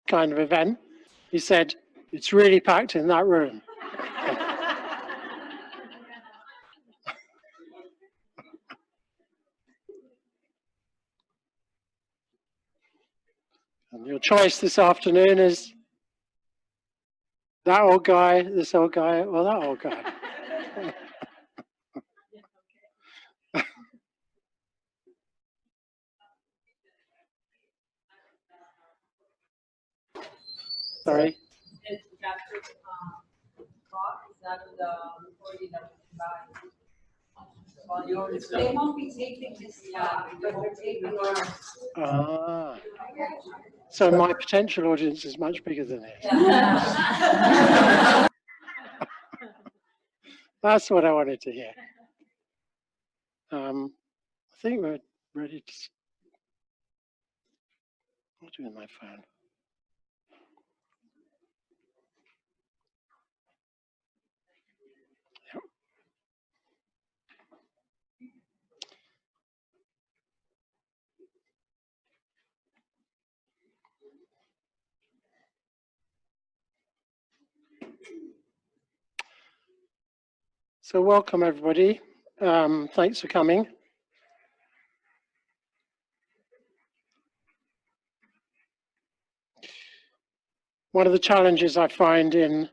kind of event, he said, "It's really packed in that room." And your choice this afternoon is that old guy, this old guy, or that old guy. Sorry? They won't be taping this but they're taping ours. So my potential audience is much bigger than this. That's what I wanted to hear. I think we're ready to. What do I do with my phone? Yep. So welcome everybody. Thanks for coming. One of the challenges I find in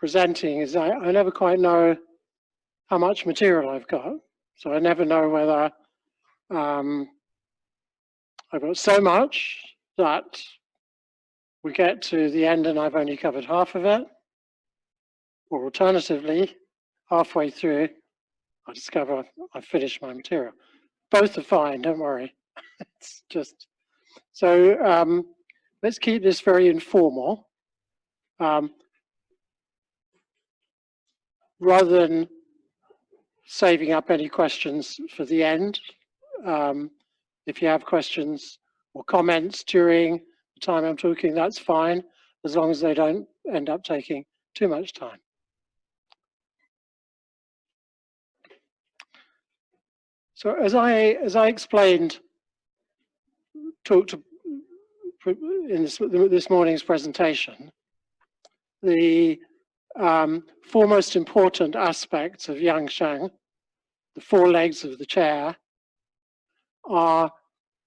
presenting is I never quite know how much material I've got. So I never know whether I've got so much that we get to the end and I've only covered half of it, or alternatively, halfway through, I discover I've finished my material. Both are fine, don't worry. It's just, so let's keep this very informal. Rather than saving up any questions for the end, if you have questions or comments during the time I'm talking, that's fine, as long as they don't end up taking too much time. So as I explained, talked in this morning's presentation, the four most important aspects of Yangshan, the four legs of the chair, are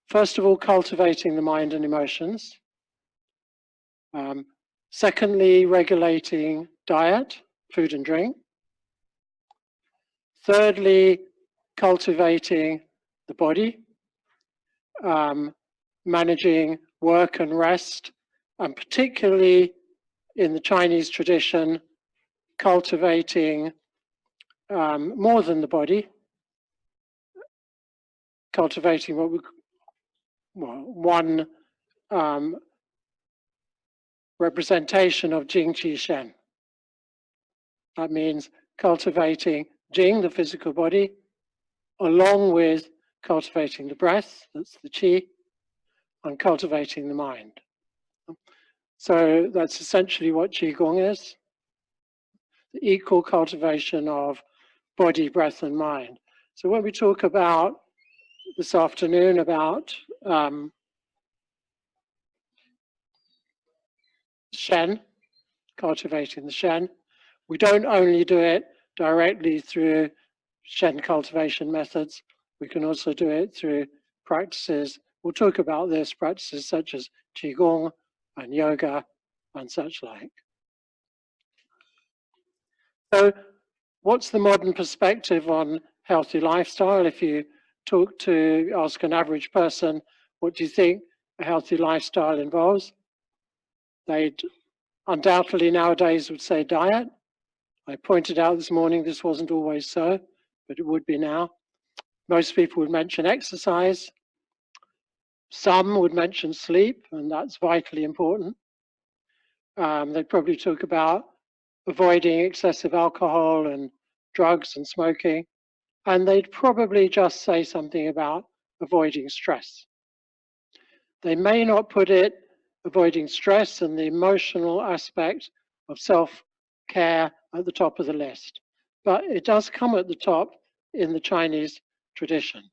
first of all cultivating the mind and emotions, secondly regulating diet, food and drink, thirdly cultivating the body, managing work and rest, and particularly in the Chinese tradition, cultivating more than the body, cultivating what we, one representation of Jing Qi Shen. That means cultivating Jing, the physical body, along with cultivating the breath, that's the Qi, and cultivating the mind. So that's essentially what Qigong is, the equal cultivation of body, breath, and mind. So when we talk about this afternoon about Shen, cultivating the Shen, we don't only do it directly through Shen cultivation methods, we can also do it through practices. We'll talk about this, practices such as Qigong and yoga and such like. So what's the modern perspective on healthy lifestyle? If you ask an average person, what do you think a healthy lifestyle involves? They'd undoubtedly nowadays would say diet. I pointed out this morning this wasn't always so, but it would be now. Most people would mention exercise. Some would mention sleep, and that's vitally important. They'd probably talk about avoiding excessive alcohol and drugs and smoking, and they'd probably just say something about avoiding stress. They may not put it avoiding stress and the emotional aspect of self-care at the top of the list, but it does come at the top in the Chinese tradition.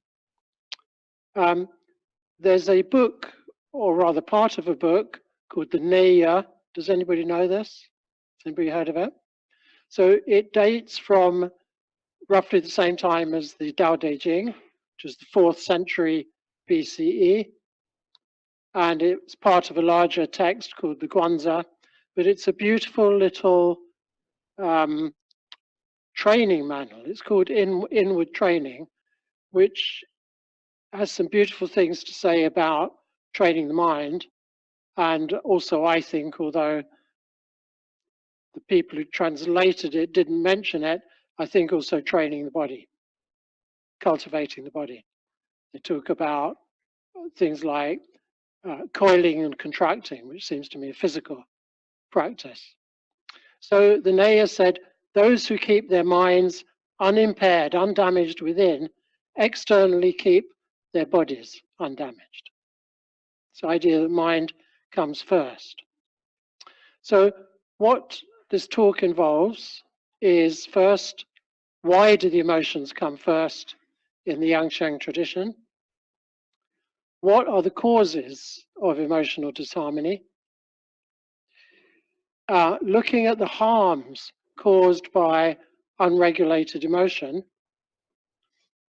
There's a book, or rather part of a book, called the Neya. Does anybody know this? Has anybody heard of it? So it dates from roughly the same time as the Tao Te Ching, which was the 4th century BCE. And it's part of a larger text called the Guanzi, but it's a beautiful little training manual. It's called Inward Training, which has some beautiful things to say about training the mind. And also, I think, although the people who translated it didn't mention it, I think also training the body, cultivating the body. They talk about things like coiling and contracting, which seems to me a physical practice. So the Neya said, those who keep their minds unimpaired, undamaged within, externally keep their bodies undamaged. It's the idea that mind comes first. So what this talk involves is, first, why do the emotions come first in the Yangsheng tradition? What are the causes of emotional disharmony? Looking at the harms caused by unregulated emotion.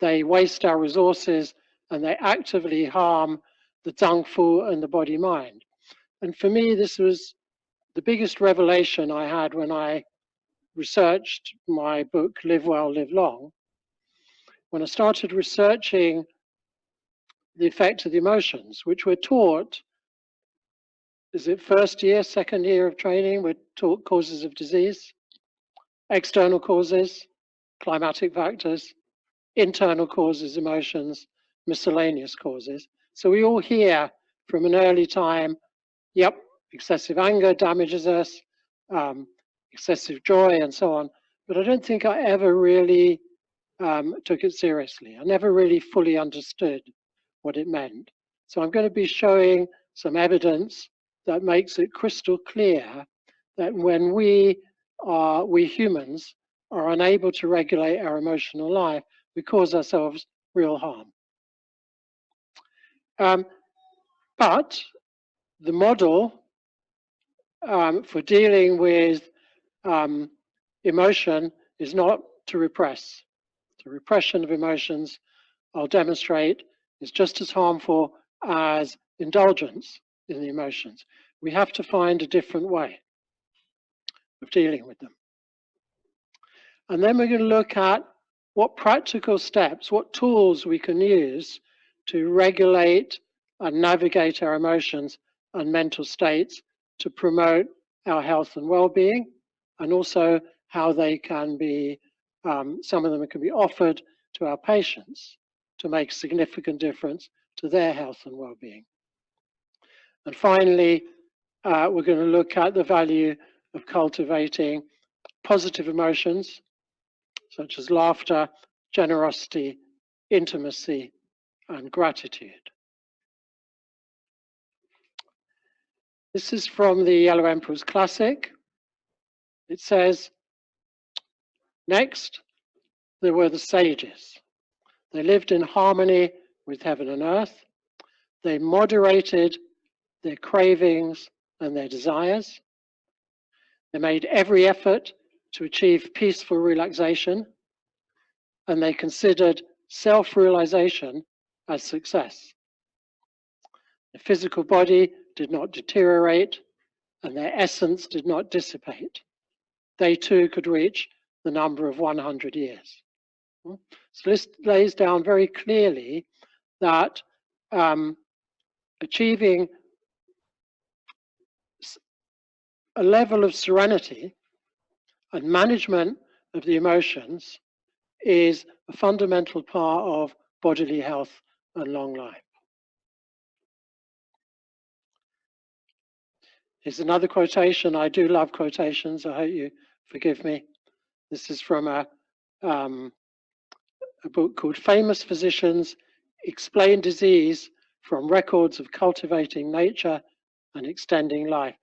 They waste our resources and they actively harm the Zangfu and the body-mind. And for me, this was the biggest revelation I had when I researched my book, Live Well, Live Long. When I started researching the effect of the emotions, which we're taught, is it first year, second year of training, we're taught causes of disease, external causes, climatic factors, internal causes, emotions, miscellaneous causes. So we all hear from an early time, yep, excessive anger damages us, excessive joy and so on. But I don't think I ever really took it seriously. I never really fully understood what it meant. So I'm going to be showing some evidence that makes it crystal clear that when we humans are unable to regulate our emotional life, we cause ourselves real harm. But the model for dealing with emotion is not to repress. The repression of emotions, I'll demonstrate, is just as harmful as indulgence in the emotions. We have to find a different way of dealing with them. And then we're going to look at what practical steps, what tools we can use to regulate and navigate our emotions and mental states to promote our health and well-being, and also how they can be, some of them can be offered to our patients to make a significant difference to their health and well-being. And finally, we're going to look at the value of cultivating positive emotions, such as laughter, generosity, intimacy, and gratitude. This is from the Yellow Emperor's Classic. It says, next, there were the sages. They lived in harmony with heaven and earth. They moderated their cravings and their desires. They made every effort to achieve peaceful relaxation, and they considered self-realization as success. The physical body did not deteriorate, and their essence did not dissipate. They too could reach the number of 100 years. So this lays down very clearly that achieving a level of serenity and management of the emotions is a fundamental part of bodily health and long life. Here's another quotation. I do love quotations. I hope you forgive me. This is from a book called Famous Physicians Explain Disease from Records of Cultivating Nature and Extending Life.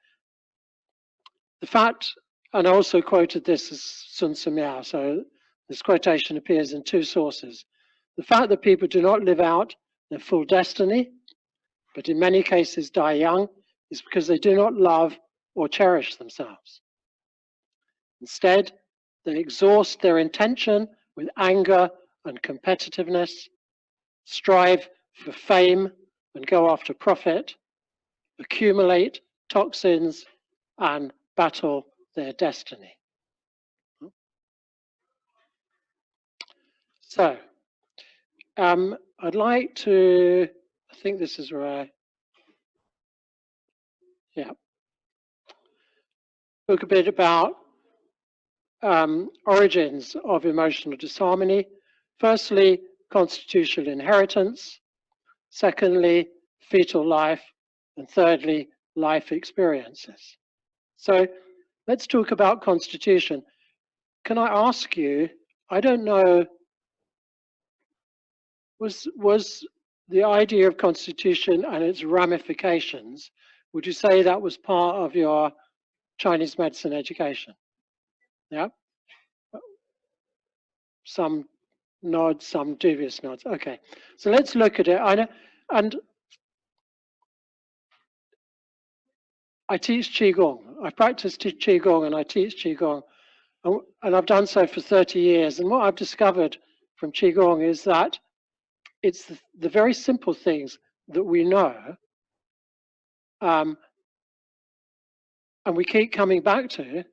The fact, and I also quoted this as Sun Tzu Miao, so this quotation appears in two sources. The fact that people do not live out their full destiny, but in many cases die young, is because they do not love or cherish themselves. Instead, they exhaust their intention with anger and competitiveness, strive for fame and go after profit, accumulate toxins, and battle their destiny. So, I'd like to, I think this is where talk a bit about origins of emotional disharmony. Firstly, constitutional inheritance. Secondly, fetal life. And thirdly, life experiences. So let's talk about constitution. Can I ask you, I don't know, was the idea of constitution and its ramifications, would you say that was part of your Chinese medicine education? Yeah? Some nods, some dubious nods. Okay, so let's look at it. And I teach Qigong. I practice Qigong and I teach Qigong. And I've done so for 30 years. And what I've discovered from Qigong is that it's the very simple things that we know, and we keep coming back to,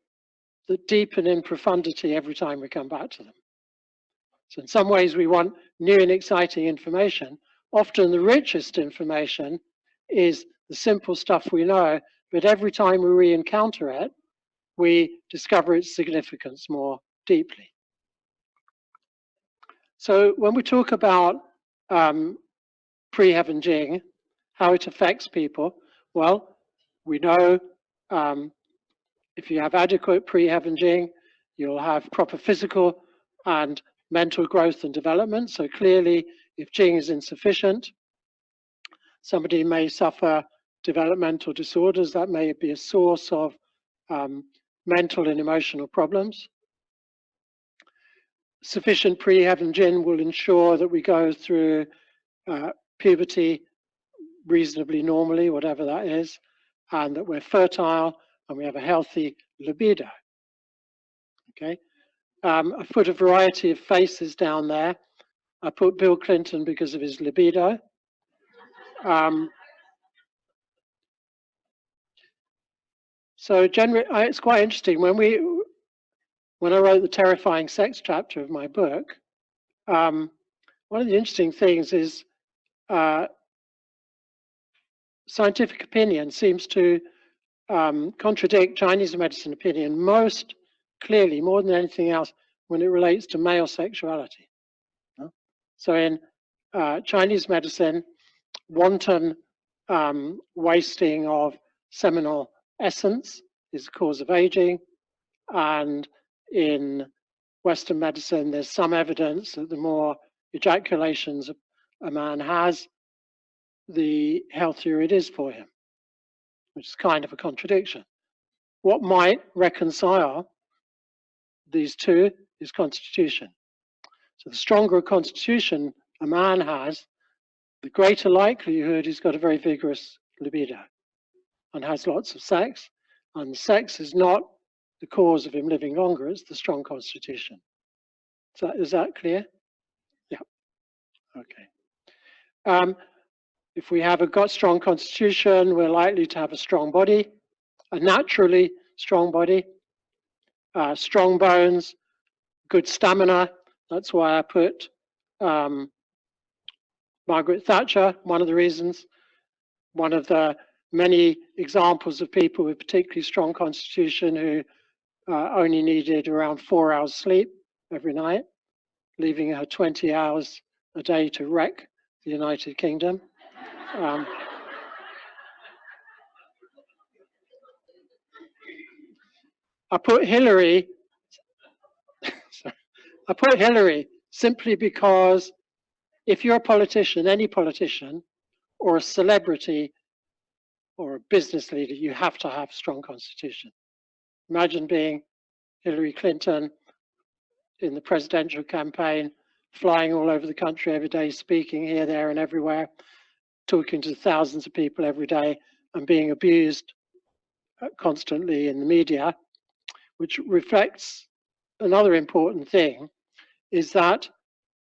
that deepen in profundity every time we come back to them. So in some ways we want new and exciting information. Often the richest information is the simple stuff we know, but every time we re-encounter it, we discover its significance more deeply. So when we talk about pre-heaven Jing, how it affects people, well, we know if you have adequate pre-heaven Jing, you'll have proper physical and mental growth and development. So clearly, if Jing is insufficient, somebody may suffer developmental disorders. That may be a source of mental and emotional problems. Sufficient pre-heaven Jing will ensure that we go through puberty reasonably normally, whatever that is, and that we're fertile and we have a healthy libido. Okay, I've put a variety of faces down there. I put Bill Clinton because of his libido. So generally, it's quite interesting. When I wrote the terrifying sex chapter of my book, one of the interesting things is scientific opinion seems to contradict Chinese medicine opinion most clearly, more than anything else, when it relates to male sexuality. So in Chinese medicine, wanton wasting of seminal essence is the cause of aging, and in Western medicine, there's some evidence that the more ejaculations a man has, the healthier it is for him, which is kind of a contradiction. What might reconcile these two is constitution. So the stronger a constitution a man has, the greater likelihood he's got a very vigorous libido and has lots of sex. And sex is not the cause of him living longer, it's the strong constitution. So is that clear? Yeah. Okay. If we have a strong constitution, we're likely to have a strong body, a naturally strong body, strong bones, good stamina. That's why I put Margaret Thatcher, one of the reasons, one of the many examples of people with particularly strong constitution who only needed around 4 hours sleep every night, leaving her 20 hours a day to wreck the United Kingdom. I put Hillary simply because if you're a politician, any politician, or a celebrity, or a business leader, you have to have a strong constitution. Imagine being Hillary Clinton in the presidential campaign, flying all over the country every day, speaking here, there, and everywhere, talking to thousands of people every day, and being abused constantly in the media, which reflects another important thing, is that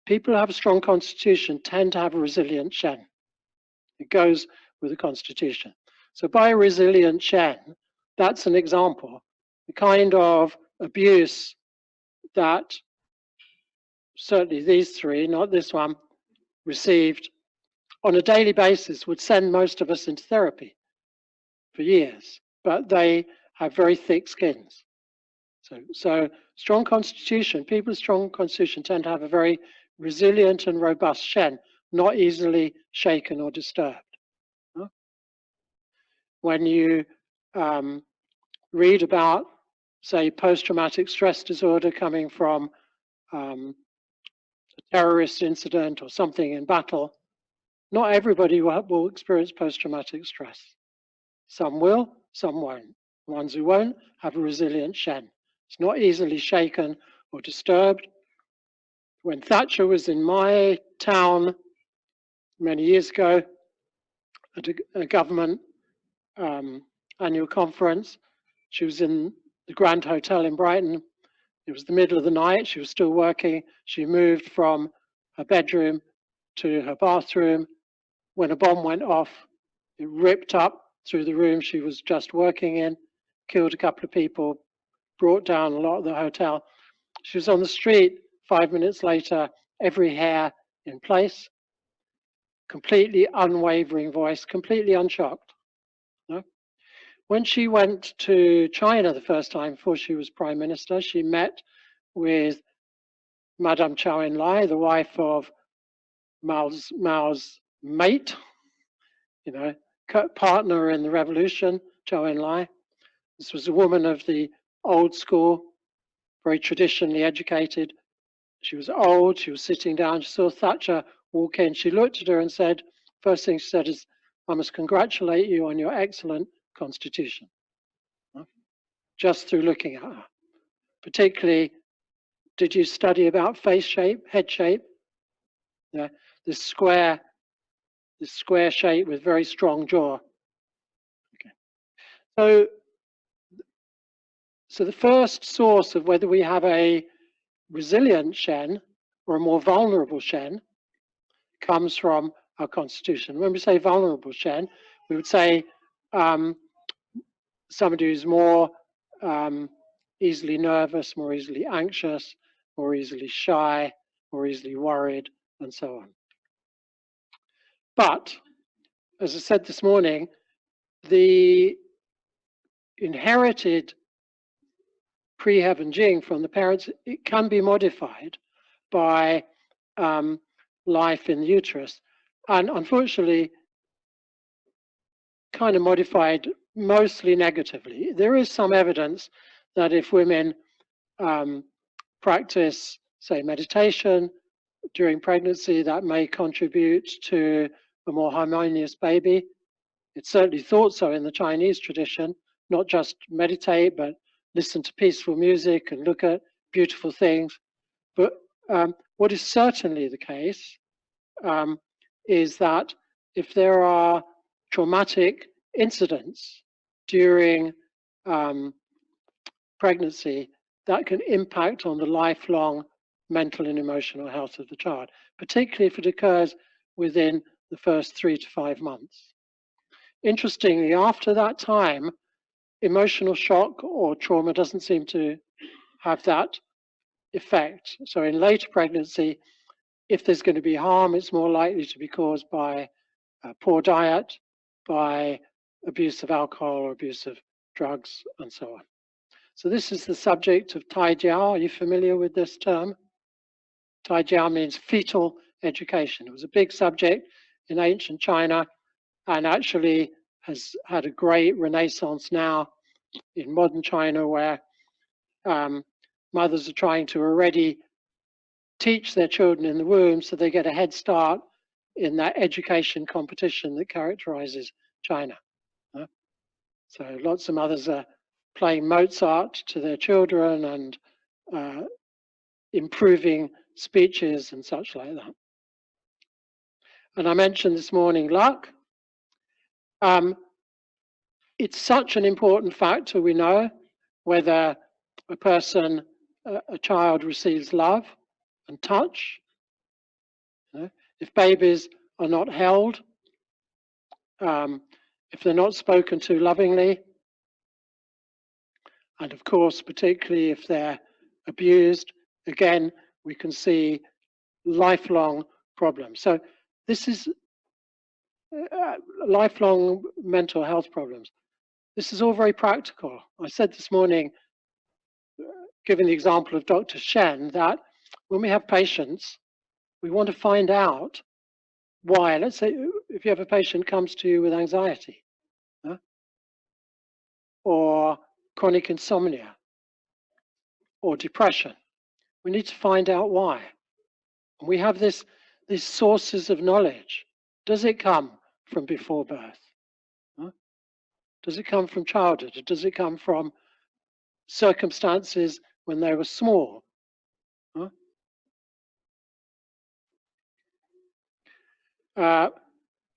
people who have a strong constitution tend to have a resilient Shen. It goes with the constitution. So by a resilient Shen, that's an example. The kind of abuse that certainly these three, not this one, received on a daily basis would send most of us into therapy for years, but they have very thick skins. So strong constitution, people with strong constitution tend to have a very resilient and robust Shen, not easily shaken or disturbed. When you read about, say, post-traumatic stress disorder coming from a terrorist incident or something in battle, not everybody will experience post-traumatic stress. Some will, some won't. The ones who won't have a resilient Shen. It's not easily shaken or disturbed. When Thatcher was in my town many years ago at a government annual conference, she was in the Grand Hotel in Brighton. It was the middle of the night. She was still working. She moved from her bedroom to her bathroom. When a bomb went off, it ripped up through the room she was just working in, killed a couple of people, brought down a lot of the hotel. She was on the street 5 minutes later, every hair in place, completely unwavering voice, completely unshocked. No? When she went to China the first time before she was Prime Minister, she met with Madame Chou En-lai, the wife of Mao's mate, partner in the revolution, Chou En-lai. This was a woman of the old school, very traditionally educated. She was old, she was sitting down, she saw Thatcher walk in. She looked at her and said, first thing she said is, I must congratulate you on your excellent constitution. Just through looking at her. Particularly, did you study about face shape, head shape? Yeah, this square shape with very strong jaw. Okay. So the first source of whether we have a resilient Shen or a more vulnerable Shen comes from our constitution. When we say vulnerable Shen, we would say somebody who's more easily nervous, more easily anxious, more easily shy, more easily worried, and so on. But, as I said this morning, the inherited pre-heaven Jing from the parents, it can be modified by life in the uterus. And unfortunately, kind of modified mostly negatively. There is some evidence that if women practice, say, meditation during pregnancy, that may contribute to a more harmonious baby. It's certainly thought so in the Chinese tradition, not just meditate, but listen to peaceful music and look at beautiful things. But what is certainly the case is that if there are traumatic incidents during pregnancy, that can impact on the lifelong mental and emotional health of the child, particularly if it occurs within the first 3 to 5 months. Interestingly, after that time, emotional shock or trauma doesn't seem to have that effect. So in later pregnancy, if there's going to be harm, it's more likely to be caused by poor diet, by abuse of alcohol or abuse of drugs, and so on. So this is the subject of Tai Jiao. Are you familiar with this term? Tai Jiao means fetal education. It was a big subject in ancient China and actually has had a great renaissance now in modern China, where mothers are trying to already teach their children in the womb so they get a head start in that education competition that characterizes China. So lots of mothers are playing Mozart to their children and improving speeches and such like that. And I mentioned this morning luck. It's such an important factor, we know, whether a person, a child receives love and touch. You know, if babies are not held, if they're not spoken to lovingly, and of course, particularly if they're abused, again, we can see lifelong problems. So this is lifelong mental health problems. This is all very practical. I said this morning, giving the example of Dr. Shen, that when we have patients, we want to find out why. Let's say if you have a patient comes to you with anxiety, or chronic insomnia, or depression, we need to find out why. And we have these sources of knowledge. Does it come from before birth? Does it come from childhood? Or does it come from circumstances when they were small?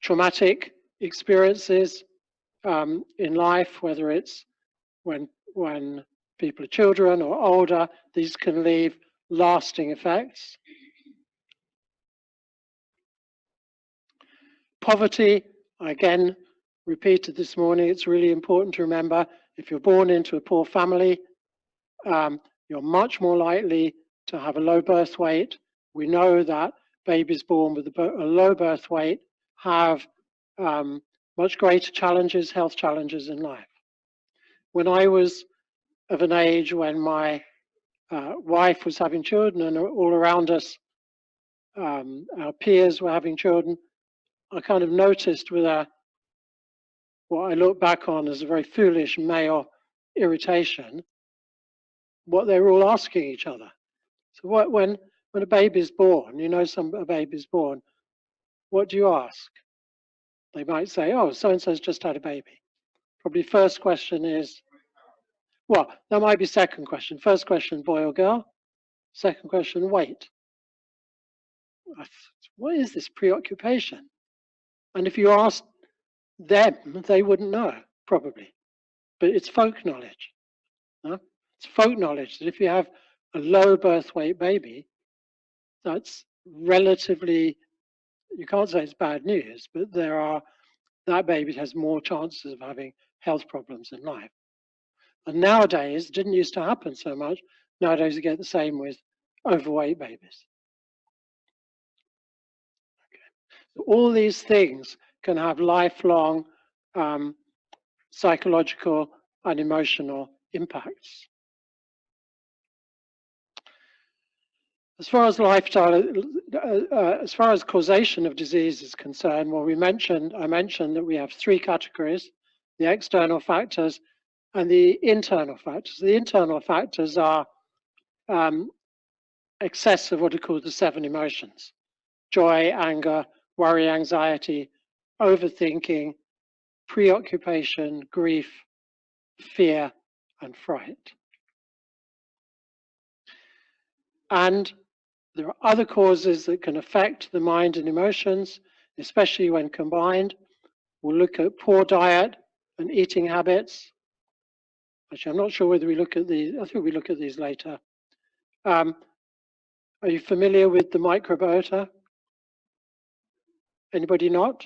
Traumatic experiences in life, whether it's when people are children or older, these can leave lasting effects. Poverty, again, repeated this morning, it's really important to remember, if you're born into a poor family, you're much more likely to have a low birth weight. We know that babies born with a low birth weight have much greater challenges, health challenges in life. When I was of an age when my wife was having children and all around us, our peers were having children, I kind of noticed with what I look back on as a very foolish male irritation, what they were all asking each other. So when a baby is born, you know a baby is born, what do you ask? They might say, oh, so-and-so's just had a baby. Probably first question is, well, that might be second question. First question, boy or girl? Second question, weight. What is this preoccupation? And if you ask them, they wouldn't know, probably. But it's folk knowledge. It's folk knowledge that if you have a low birth weight baby, that's relatively, you can't say it's bad news, but that baby has more chances of having health problems in life. And nowadays, it didn't used to happen so much. Nowadays, you get the same with overweight babies. So all these things can have lifelong psychological and emotional impacts. As far as lifestyle, as far as causation of disease is concerned, well, I mentioned that we have three categories: the external factors and the internal factors. The internal factors are excess of what are called the 7 emotions: joy, anger, worry, anxiety, overthinking, preoccupation, grief, fear, and fright. And there are other causes that can affect the mind and emotions, especially when combined. We'll look at poor diet and eating habits. Actually, I'm not sure whether we look at these. I think we look at these later. Are you familiar with the microbiota? Anybody not?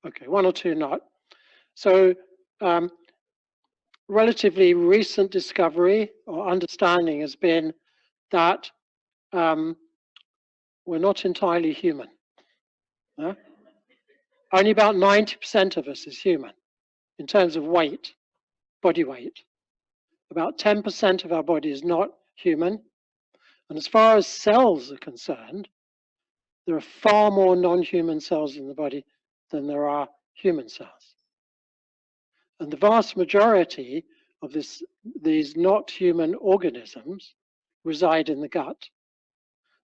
Okay, one or two not. So relatively recent discovery or understanding has been that we're not entirely human. Only about 90% of us is human in terms of weight, body weight. About 10% of our body is not human. And as far as cells are concerned, there are far more non-human cells in the body than there are human cells. And the vast majority of these not human organisms reside in the gut.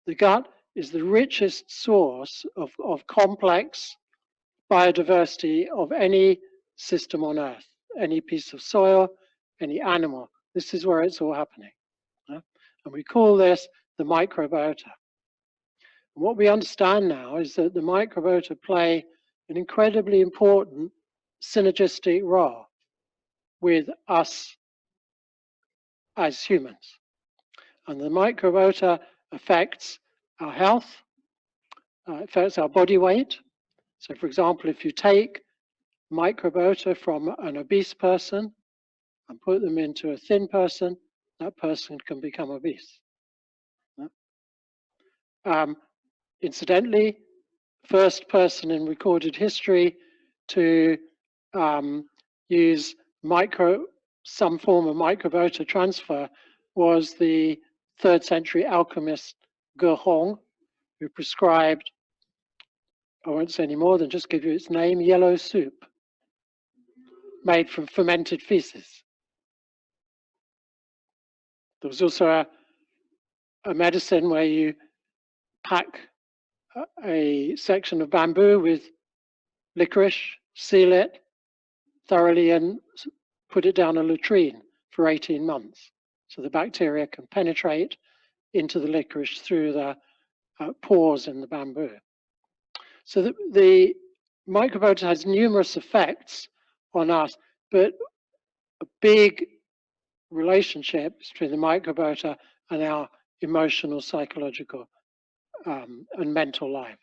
The gut is the richest source of complex biodiversity of any system on Earth, any piece of soil, any animal. This is where it's all happening. And we call this the microbiota. And what we understand now is that the microbiota play an incredibly important synergistic role with us as humans. And the microbiota affects our health, affects our body weight. So for example, if you take microbiota from an obese person and put them into a thin person, that person can become obese. Incidentally, first person in recorded history to use some form of microbiota transfer was the 3rd century alchemist Ge Hong, who prescribed, I won't say any more than just give you its name, yellow soup made from fermented feces. There was also a medicine where you pack a section of bamboo with licorice, seal it thoroughly, and put it down a latrine for 18 months. So the bacteria can penetrate into the licorice through the pores in the bamboo. So the microbiota has numerous effects on us, but a big relationship between the microbiota and our emotional, psychological, and mental life.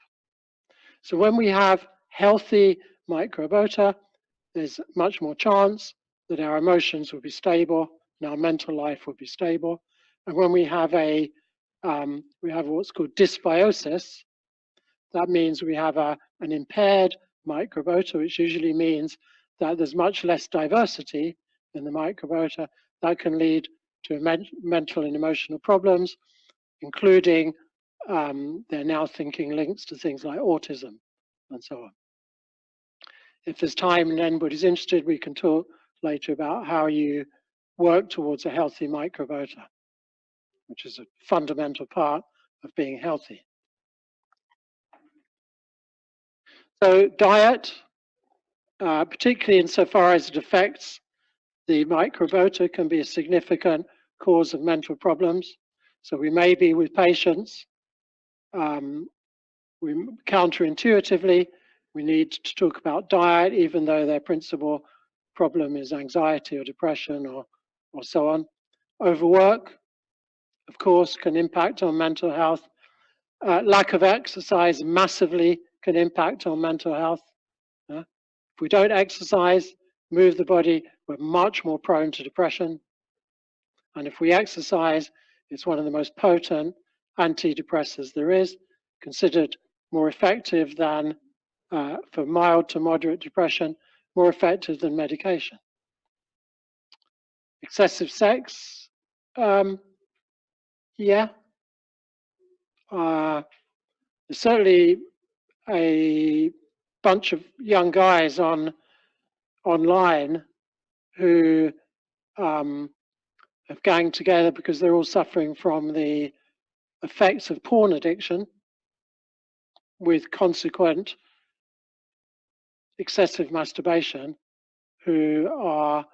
So when we have healthy microbiota, there's much more chance that our emotions will be stable and our mental life will be stable. And when we have what's called dysbiosis, that means we have an impaired microbiota, which usually means that there's much less diversity in the microbiota. That can lead to mental and emotional problems, including they're now thinking links to things like autism and so on. If there's time and anybody's interested, we can talk later about how you work towards a healthy microbiota, which is a fundamental part of being healthy. So diet, particularly insofar as it affects the microbiota, can be a significant cause of mental problems. So we may be with patients, counterintuitively, we need to talk about diet, even though their principal problem is anxiety or depression or so on. Overwork, of course, can impact on mental health. Lack of exercise massively can impact on mental health. If we don't exercise, move the body, we're much more prone to depression. And if we exercise, it's one of the most potent antidepressants there is, considered more effective than, for mild to moderate depression, more effective than medication. Excessive sex, yeah. There's certainly a bunch of young guys online who have gang together because they're all suffering from the effects of porn addiction with consequent excessive masturbation, who are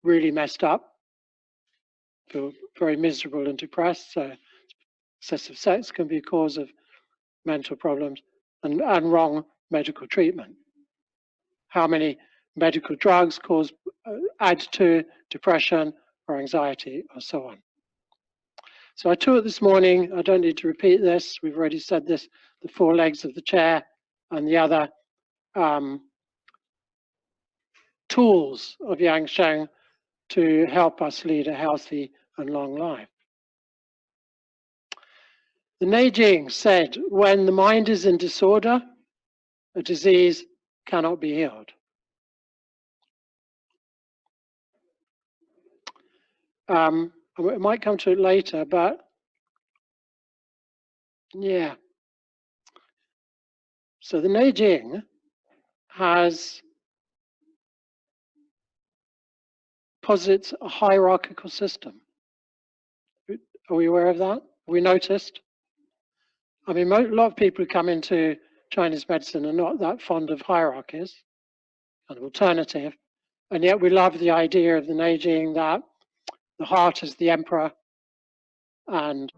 really messed up, feel very miserable and depressed. So excessive sex can be a cause of mental problems and wrong medical treatment. How many medical drugs add to depression or anxiety or so on. So I taught this morning, I don't need to repeat this, we've already said this, the 4 legs of the chair and the other tools of Yang Sheng to help us lead a healthy and long life. The Neijing said, when the mind is in disorder, a disease cannot be healed. I might come to it later, but yeah. So the Neijing posits a hierarchical system. Are we aware of that? Have we noticed? I mean, a lot of people who come into Chinese medicine are not that fond of hierarchies, kind of alternative, and yet we love the idea of the Neijing that the heart is the emperor and